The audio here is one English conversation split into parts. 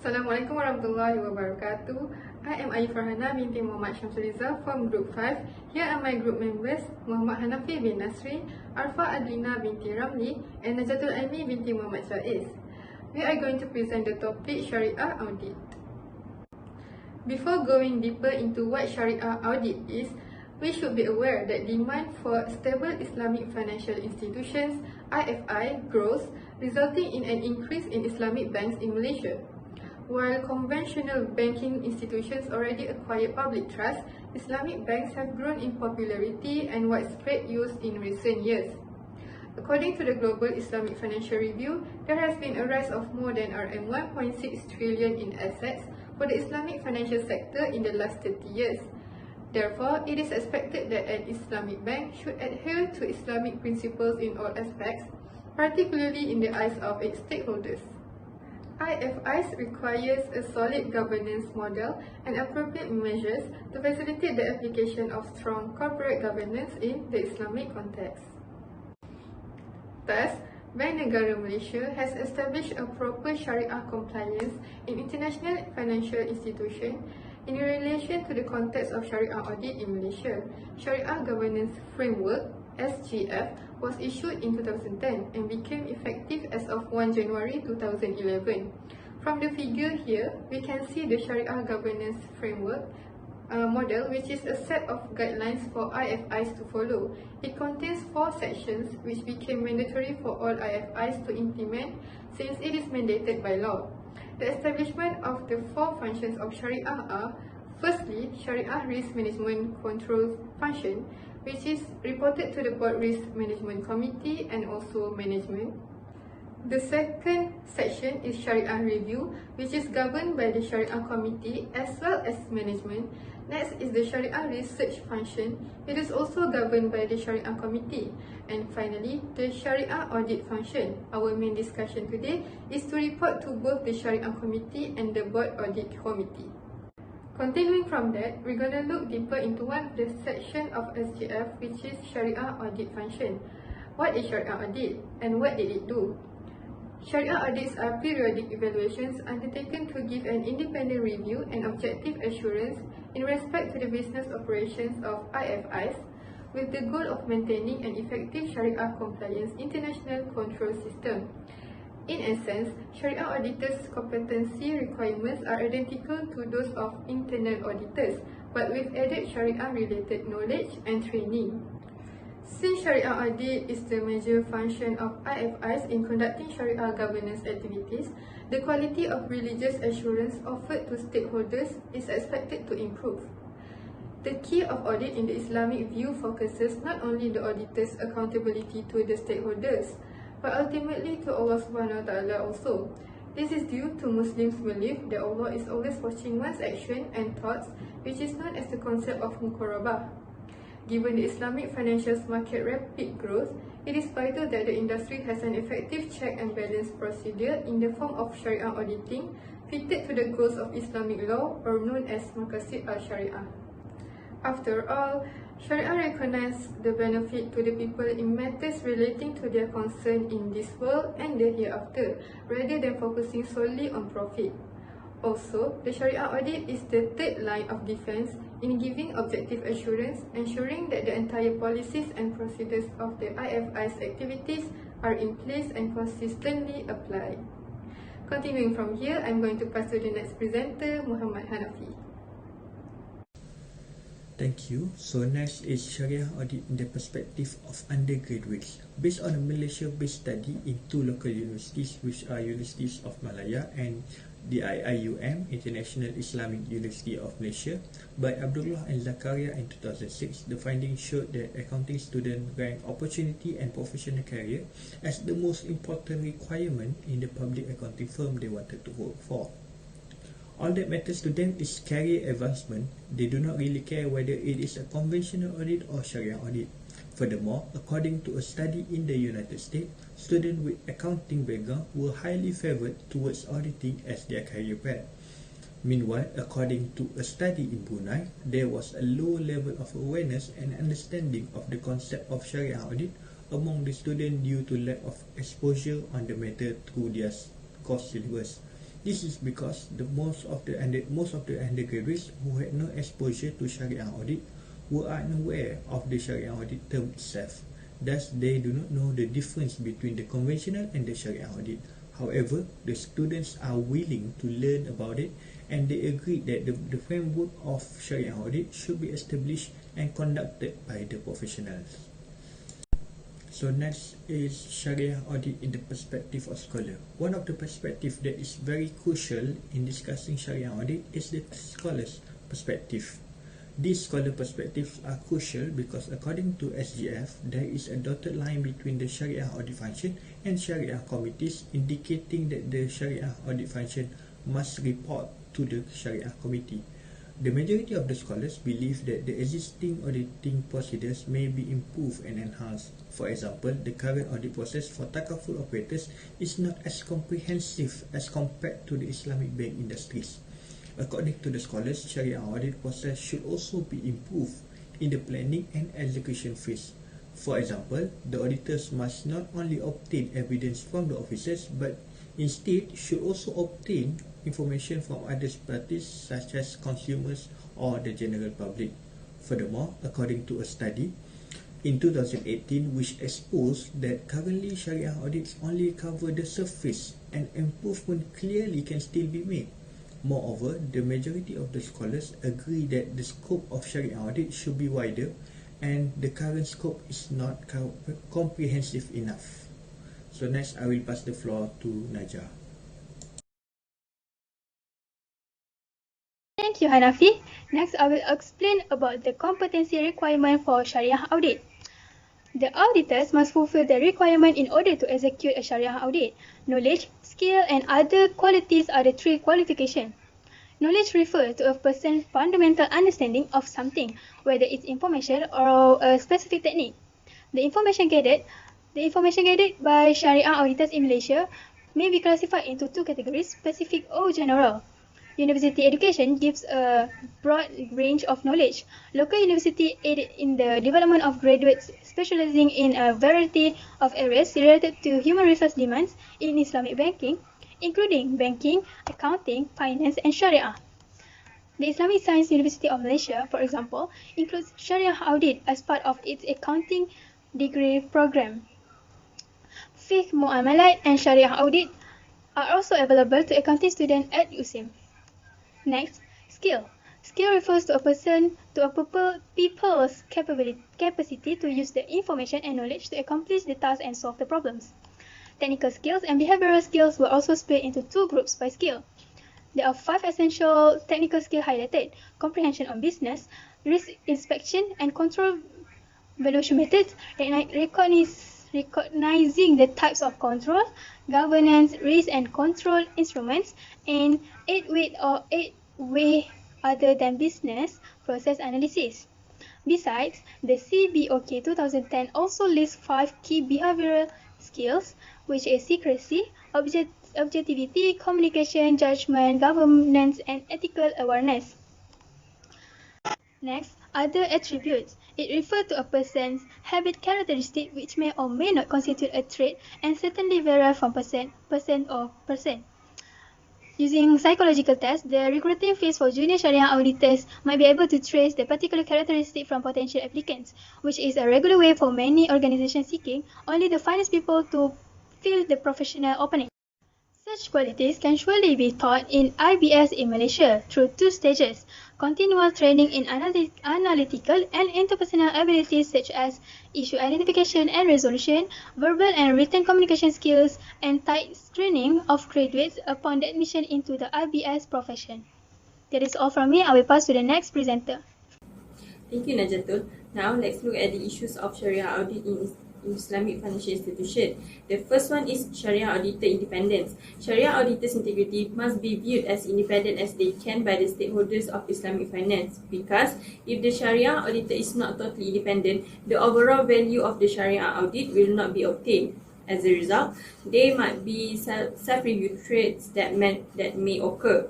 Assalamualaikum warahmatullahi wabarakatuh. I am Ayu Farhana binti Muhammad Syamsuliza from Group 5. Here are my group members Muhammad Hanafi bin Nasri, Arfa Adlina binti Ramli, and Najatul Aimi binti Muhammad Faiz. We are going to present the topic Shariah Audit. Before going deeper into what Shariah Audit is, we should be aware that demand for stable Islamic financial institutions (IFI) grows, resulting in an increase in Islamic banks in Malaysia. While conventional banking institutions already acquired public trust, Islamic banks have grown in popularity and widespread use in recent years. According to the Global Islamic Financial Review, there has been a rise of more than RM 1.6 trillion in assets for the Islamic financial sector in the last 30 years. Therefore, it is expected that an Islamic bank should adhere to Islamic principles in all aspects, particularly in the eyes of its stakeholders. IFIs requires a solid governance model and appropriate measures to facilitate the application of strong corporate governance in the Islamic context. Thus, Bank Negara Malaysia has established a proper Shariah compliance in international financial institutions in relation to the context of Shariah audit in Malaysia. Shariah Governance Framework (SGF) was issued in 2010 and became effective as of 1 January 2011. From the figure here, we can see the Shariah Governance Framework model, which is a set of guidelines for IFIs to follow. It contains 4 sections which became mandatory for all IFIs to implement since it is mandated by law. The establishment of the 4 functions of Shariah are: firstly, Shariah Risk Management Control Function, which is reported to the Board Risk Management Committee and also management. The second section is Shariah Review, which is governed by the Shariah Committee as well as management. Next is the Shariah Research Function. It is also governed by the Shariah Committee. And finally, the Shariah Audit Function. Our main discussion today is to report to both the Shariah Committee and the Board Audit Committee. Continuing from that, we're going to look deeper into one of the section of SGF, which is Shariah Audit Function. What is Shariah Audit and what did it do? Shariah audits are periodic evaluations undertaken to give an independent review and objective assurance in respect to the business operations of IFIs, with the goal of maintaining an effective Shariah compliance international control system. In essence, Shariah auditors' competency requirements are identical to those of internal auditors, but with added Shariah-related knowledge and training. Since Shariah audit is the major function of IFIs in conducting Shariah governance activities, the quality of religious assurance offered to stakeholders is expected to improve. The key of audit in the Islamic view focuses not only the auditor's accountability to the stakeholders, but ultimately to Allah Subhanahu Wa Taala also. This is due to Muslims' belief that Allah is always watching one's action and thoughts, which is known as the concept of muqarabah. Given the Islamic financial market rapid growth, it is vital that the industry has an effective check and balance procedure in the form of Shariah auditing fitted to the goals of Islamic law, or known as Maqasid al-Shariah. After all, Shariah recognizes the benefit to the people in matters relating to their concern in this world and the hereafter, rather than focusing solely on profit. Also, the Shariah audit is the third line of defense in giving objective assurance, ensuring that the entire policies and procedures of the IFI's activities are in place and consistently applied. Continuing from here, I'm going to pass to the next presenter, Muhammad Hanafi. Thank you. So next is Shariah audit in the perspective of undergraduates. Based on a Malaysia-based study in 2 local universities, which are Universities of Malaya and the IIUM, International Islamic University of Malaysia, by Abdullah and Zakaria in 2006, the findings showed that accounting students rank opportunity and professional career as the most important requirement in the public accounting firm they wanted to work for. All that matters to them is career advancement. They do not really care whether it is a conventional audit or Shariah audit. Furthermore, according to a study in the United States, students with accounting background were highly favored towards auditing as their career path. Meanwhile, according to a study in Brunei, there was a low level of awareness and understanding of the concept of Shariah audit among the students due to lack of exposure on the matter through their course syllabus. This is because most of the undergraduates who had no exposure to Sharia audit were unaware of the Sharia audit term itself. Thus, they do not know the difference between the conventional and the Sharia audit. However, the students are willing to learn about it, and they agree that the framework of Sharia audit should be established and conducted by the professionals. So next is Sharia audit in the perspective of scholar. One of the perspectives that is very crucial in discussing Sharia audit is the scholar's perspective. These scholar perspectives are crucial because according to SGF, there is a dotted line between the Sharia audit function and Sharia committees, indicating that the Sharia audit function must report to the Sharia committee. The majority of the scholars believe that the existing auditing procedures may be improved and enhanced. For example, the current audit process for takaful operators is not as comprehensive as compared to the Islamic bank industries. According to the scholars, Sharia audit process should also be improved in the planning and execution phase. For example, the auditors must not only obtain evidence from the officers, but instead should also obtain information from other parties such as consumers or the general public. Furthermore, according to a study in 2018 which exposed that currently Sharia audits only cover the surface and improvement clearly can still be made. Moreover, the majority of the scholars agree that the scope of Sharia audit should be wider and the current scope is not comprehensive enough. So next, I will pass the floor to Najah. Thank you, Hanafi. Next, I will explain about the competency requirement for Sharia audit. The auditors must fulfill the requirement in order to execute a Sharia audit. Knowledge, skill, and other qualities are the three qualifications. Knowledge refers to a person's fundamental understanding of something, whether it's information or a specific technique. The information gathered by Sharia auditors in Malaysia may be classified into two categories, specific or general. University education gives a broad range of knowledge. Local university aid in the development of graduates specializing in a variety of areas related to human resource demands in Islamic banking, including banking, accounting, finance, and Sharia. The Islamic Science University of Malaysia, for example, includes Sharia audit as part of its accounting degree program. Fiqh, Muamalat, and Sharia audit are also available to accounting students at USIM. Next, skill. Skill refers to people's capacity to use the information and knowledge to accomplish the task and solve the problems. Technical skills and behavioral skills were also split into two groups by skill. There are 5 essential technical skills highlighted: comprehension of business, risk inspection and control valuation methods, recognizing the types of control, governance, risk and control instruments, and 8-way other than business process analysis. Besides, the CBOK 2010 also lists 5 key behavioral skills, which is secrecy, objectivity, communication, judgment, governance, and ethical awareness. Next, other attributes. It refers to a person's habit characteristic which may or may not constitute a trait and certainly vary from person to person. Using psychological tests, the recruiting phase for junior Sharia auditors might be able to trace the particular characteristic from potential applicants, which is a regular way for many organizations seeking only the finest people to fill the professional opening. Such qualities can surely be taught in IBS in Malaysia through 2 stages: continual training in analytical and interpersonal abilities such as issue identification and resolution, verbal and written communication skills, and tight screening of graduates upon the admission into the IBS profession. That is all from me. I will pass to the next presenter. Thank you, Najatul. Now, let's look at the issues of Sharia audit in Islamic financial institution. The first one is Sharia auditor independence. Sharia auditors' integrity must be viewed as independent as they can by the stakeholders of Islamic finance, because if the Sharia auditor is not totally independent, the overall value of the Sharia audit will not be obtained. As a result, there might be self-review traits that may occur.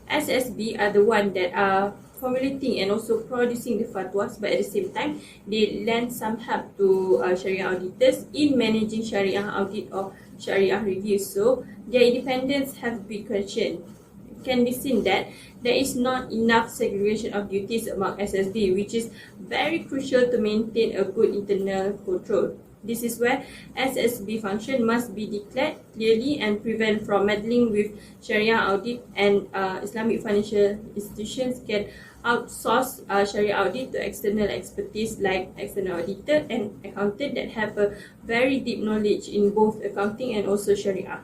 SSB are the ones that are formulating and also producing the fatwas, but at the same time, they lend some help to Sharia auditors in managing Sharia audit or Sharia reviews. So their independence have been questioned. It can be seen that there is not enough segregation of duties among SSB, which is very crucial to maintain a good internal control. This is where SSB function must be declared clearly and prevent from meddling with Sharia audit, and Islamic financial institutions can outsource Sharia audit to external expertise like external auditor and accountant that have a very deep knowledge in both accounting and also Sharia.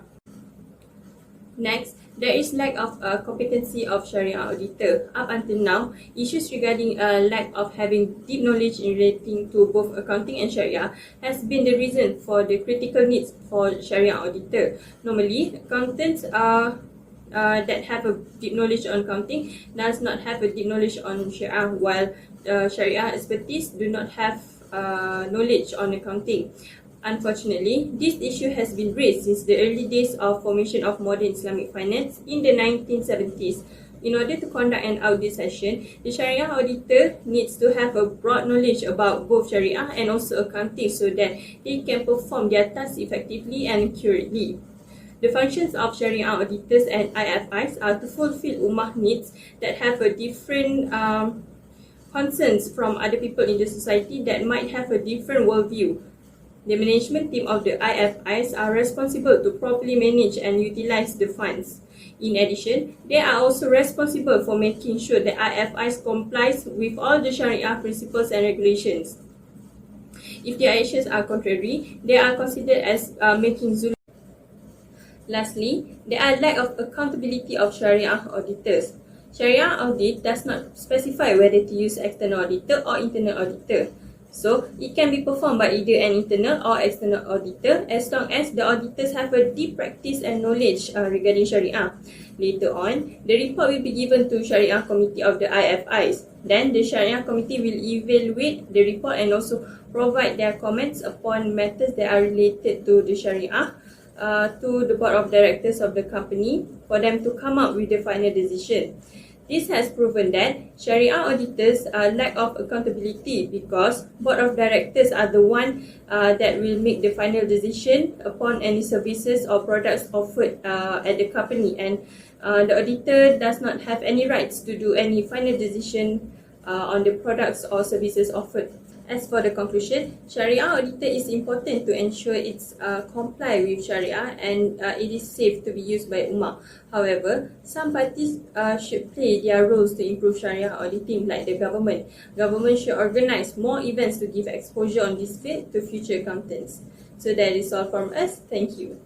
Next, there is lack of competency of Sharia auditor. Up until now, issues regarding lack of having deep knowledge in relating to both accounting and Sharia has been the reason for the critical needs for Sharia auditor. Normally, accountants that have a deep knowledge on accounting does not have a deep knowledge on Sharia, while Sharia expertise do not have knowledge on accounting. Unfortunately, this issue has been raised since the early days of formation of modern Islamic finance in the 1970s. In order to conduct an audit session, the Sharia auditor needs to have a broad knowledge about both Sharia and also accounting so that they can perform their tasks effectively and accurately. The functions of Sharia auditors and IFIs are to fulfill Ummah needs that have a different concerns from other people in the society that might have a different worldview. The management team of the IFIs are responsible to properly manage and utilize the funds. In addition, they are also responsible for making sure the IFIs complies with all the Sharia principles and regulations. If their actions are contrary, they are considered as making zulm. Lastly, there are lack of accountability of Sharia auditors. Sharia audit does not specify whether to use external auditor or internal auditor. So, it can be performed by either an internal or external auditor as long as the auditors have a deep practice and knowledge regarding Sharia. Later on, the report will be given to Sharia Committee of the IFIs. Then, the Sharia Committee will evaluate the report and also provide their comments upon matters that are related to the Sharia to the board of directors of the company for them to come up with the final decision. This has proven that Sharia auditors lack of accountability because board of directors are the one that will make the final decision upon any services or products offered at the company, and the auditor does not have any rights to do any final decision on the products or services offered. As for the conclusion, Sharia auditor is important to ensure it's comply with Sharia and it is safe to be used by Ummah. However, some parties should play their roles to improve Sharia auditing, like the government. Government should organize more events to give exposure on this field to future accountants. So that is all from us. Thank you.